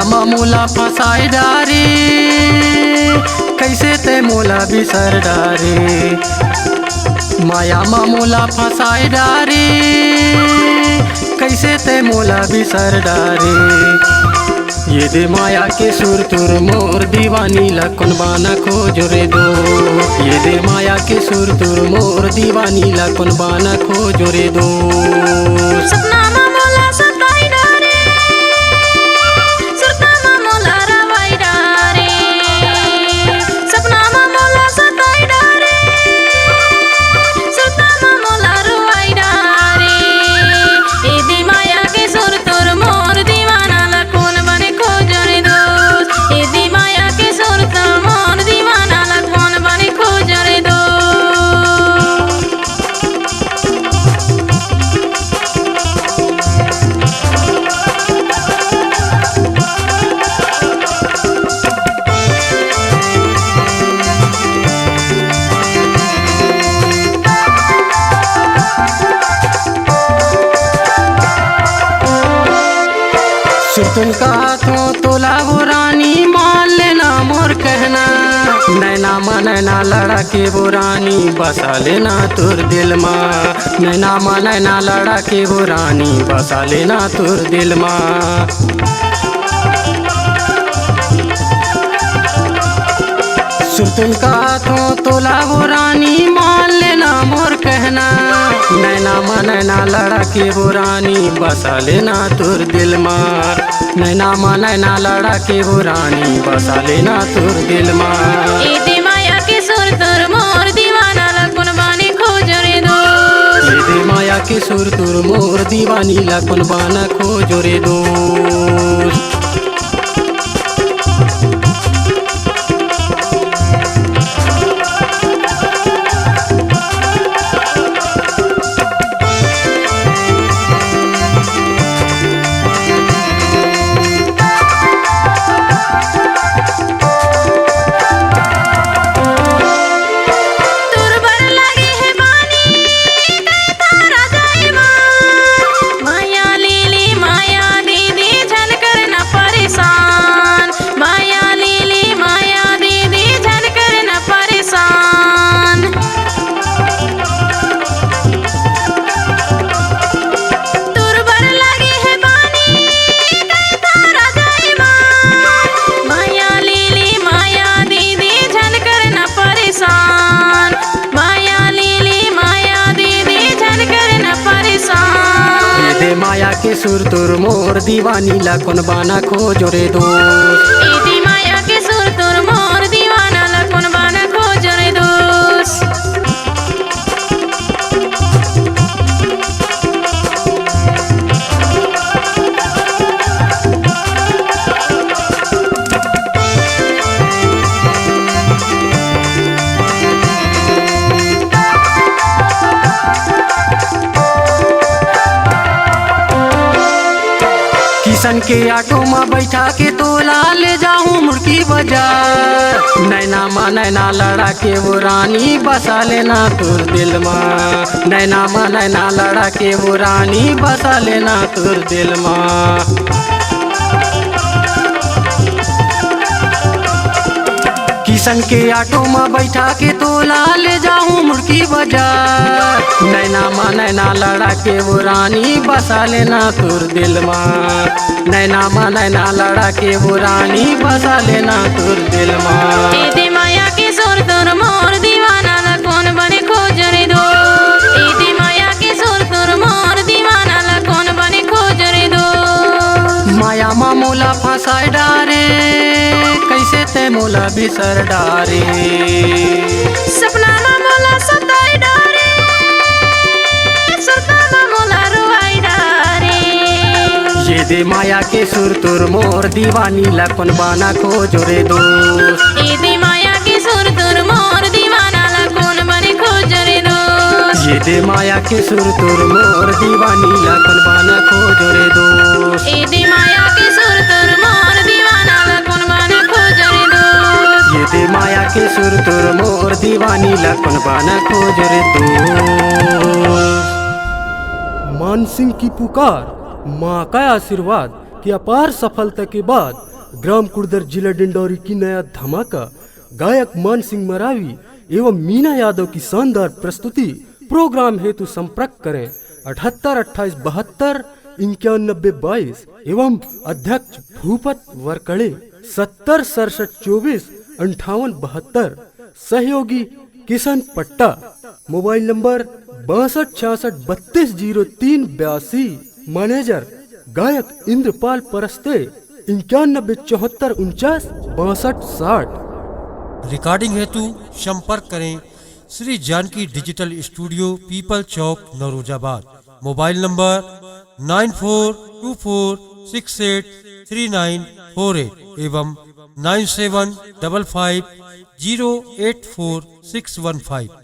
माया मोला फसाए डारे, कैसे ते मोला बिसर डारे। माया मोला फसाए डारे, कैसे ते मोला बिसर डारे। ये दे माया के सुर तुर मोर दीवानी लखन बाना खोज रे दो। ये दे माया के सुर तुर मोर दीवानी लखन बाना खोज रे दो। सपना मोला सताई डारे, सपना मोला रवाई डारे, सपना मोला सताई डारे, सपना मोला रवाई डारे। ए दे माया के सुर तुर मोर दीवाना लखन बने खोज रे दोस्त। ए दे माया के सुर तुर मोर दीवाना लखन बने खोज रे दोस्त। सुरतुन का हाथों तोला वो रानी, मान लेना मोर कहना। नैना मा नैना लड़ा के वो रानी, बसा लेना तुर दिल मा। नैना मा नैना लड़ा के वो रानी, बसा लेना तुर दिल मा। सुरतुन का हाथों तोला वो रानी, मान लेना मोर कहना। नैना मा नैना लड़ा के वो रानी, बसा लेना तुर दिल मा। नैना मा नैना लड़ा के वो रानी, बसा लेना तुर दिल मा। ए दे माया के सुर तुर मोर दीवाना लखन बाने खोज रे दोस्त। ये दे माया के सुर तुर मोर दीवानी लखन बाना खोज रे दोस्त। तुर बर लगे है बानी कई तारा जाएमा। माया लीली माया दीदी झन कर न परेशान। माया लीली माया दीदी झन कर न परेशान। तुर बर लगे है बानी कई तारा जाएमा। माया लीली माया दीदी झन कर न परेशान। माया लीली माया दीदी झन कर न परेशान। ये दे माया के सुर तुर मोर दीवानी लखन बाना खोज रे दोस्त। ए दे माया के सुर तुर मोर दीवाना लखन बाना खोज रे दोस्त। किशन के ऑटो में बैठा के तोला ले जाऊं मुर्गी बाजार। नैना मा नैना लड़ा के वो रानी, बसा लेना तुर दिल मा। नैना मा नैना लड़ा के वो रानी, बसा लेना तुर दिल मा। किशन के ऑटो में बैठा के तोला ले जाऊं मुर्गी बाजार। नैना मा नैना लड़ा के वो रानी, बसा लेना तुर दिल मा। नैना मा नैना लड़ा के वो रानी, बसा लेना तुर दिल मा। ए दे माया के सुर तुर मोर दीवाना लखन बने खोज रे दोस्त। ए दे माया के सुर तुर मोर दीवाना लखन बने खोज रे दोस्त। माया मा मोला फसाए डारे, कैसे ते मोला बिसर डारे। सपना मोला सताई डारे, सपना मोला रुवाई डारे। ये दे माया के सुर तुर मोर दीवानी लखन बाना खोज रे दोस्त। ए दे माया के सुर तुर मोर दीवाना लखन बने खोज रे दोस्त। ये दे माया के सुर तुर मोर दीवानी लखन बाना खोज रे दोस्त। ए दे माया के सुर तुर मोर दीवाना लखन बने खोज रे दोस्त। ये दे माया के सुर तुर मोर दीवानी लखन बाना खोज रे दोस्त। मान सिंह की पुकार, माँ का आशीर्वाद कि अपार सफलता के बाद ग्राम कुर्दर जिला डिंडौरी की नया धमाका गायक मान सिंह मरावी एवं मीना यादव की शानदार प्रस्तुति। प्रोग्राम हेतु संपर्क करें 7828729122 एवं अध्यक्ष भूपत वरकड़े 7067245872। सहयोगी किशन पट्टा। Mobile number 6266320382। मैनेजर गायक इंद्रपाल परस्ते 9174496260। रिकॉर्डिंग हेतु संपर्क करें श्री जानकी डिजिटल स्टूडियो, पीपल चौक, नौरोजाबाद। मोबाइल नंबर 9424683948 एवं 9755084615।